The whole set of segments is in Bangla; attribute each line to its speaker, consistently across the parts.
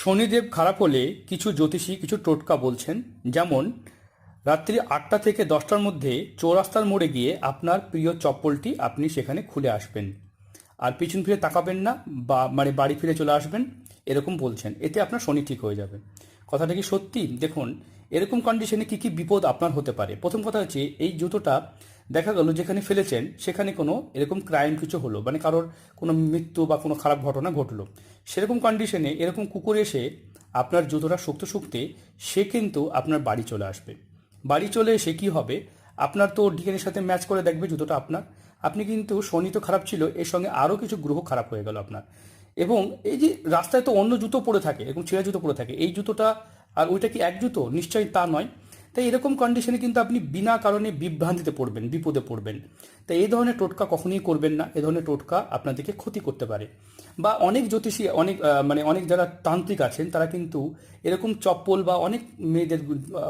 Speaker 1: শনিদেব খারাপ হলে কিছু জ্যোতিষী কিছু টোটকা বলছেন, যেমন রাত্রি 8টা থেকে 10টার মধ্যে চৌরাস্তার মোড়ে গিয়ে আপনার প্রিয় চপ্পলটি আপনি সেখানে খুলে আসবেন, আর পিছন ফিরে তাকাবেন না, বা মানে বাড়ি ফিরে চলে আসবেন, এরকম বলছেন। এতে আপনার শনি ঠিক হয়ে যাবে। কথাটা কি সত্যি? দেখুন, এরকম কন্ডিশনে কি কি বিপদ আপনার হতে পারে। প্রথম কথা হচ্ছে, এই জুতোটা দেখা গেল যেখানে ফেলেছেন সেখানে কোনো এরকম ক্রাইম কিছু হলো, মানে কারোর কোনো মৃত্যু বা কোনো খারাপ ঘটনা ঘটলো, সেরকম কন্ডিশনে এরকম কুকুর এসে আপনার জুতোটা শুকতে শুকতে সে কিন্তু আপনার বাড়ি চলে আসবে। বাড়ি চলে এসে কি হবে, আপনার তো ডিএনএর সাথে ম্যাচ করে দেখবে জুতোটা আপনার। আপনি কিন্তু শনি তো খারাপ ছিল, এর সঙ্গে আরও কিছু গ্রহ খারাপ হয়ে গেল আপনার। এবং এই যে রাস্তায় তো অন্য জুতো পরে থাকে, এরকম ছেঁড়া জুতো পরে থাকে, এই জুতোটা আর ওইটা কি এক জুতো? নিশ্চয়ই তা নয়। তাই এরকম কন্ডিশনে কিন্তু আপনি বিনা কারণে বিভ্রান্তিতে পড়বেন, বিপদে পড়বেন। তাই এই ধরনের টোটকা কখনোই করবেন না। এই ধরনের টোটকা আপনাদেরকে ক্ষতি করতে পারে। বা অনেক জ্যোতিষী, অনেক মানে অনেক যারা তান্ত্রিক আছেন তারা কিন্তু এরকম চপ্পল বা অনেক মেয়েদের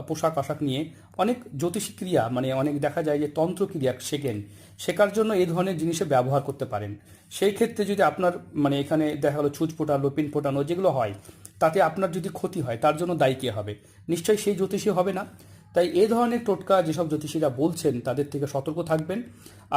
Speaker 1: পোশাক আশাক নিয়ে অনেক জ্যোতিষী ক্রিয়া, মানে অনেক দেখা যায় যে তন্ত্রক্রিয়া শেখেন, শেখার জন্য এই ধরনের জিনিসে ব্যবহার করতে পারেন। সেই ক্ষেত্রে যদি আপনার মানে এখানে দেখা গেলো ছুঁচ ফোটানো, পিন ফোটানো যেগুলো হয়, তাতে আপনার যদি ক্ষতি হয় তার জন্য দায়ী কে হবে? নিশ্চয়ই সেই জ্যোতিষী হবে না। তাই এই ধরনের টোটকা যেসব জ্যোতিষীরা বলছেন তাদের থেকে সতর্ক থাকবেন।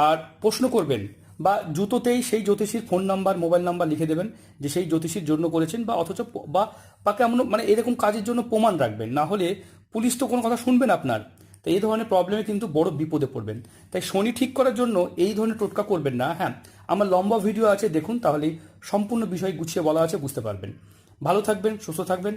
Speaker 1: আর প্রশ্ন করবেন, বা জুতোতেই সেই জ্যোতিষীর ফোন নাম্বার, মোবাইল নাম্বার লিখে দেবেন যে সেই জ্যোতিষীর জন্য করেছেন, বা অথচ বা বা কেমন মানে এরকম কাজের জন্য প্রমাণ রাখবেন, না হলে পুলিশ তো কোনো কথা শুনবেন আপনার। তাই এই ধরনের প্রবলেমে কিন্তু বড় বিপদে পড়বেন। তাই শনি ঠিক করার জন্য এই ধরনের টোটকা করবেন না। হ্যাঁ, আমার লম্বা ভিডিও আছে, দেখুন, তাহলেই সম্পূর্ণ বিষয় গুছিয়ে বলা আছে, বুঝতে পারবেন। ভালো থাকবেন, সুস্থ থাকবেন।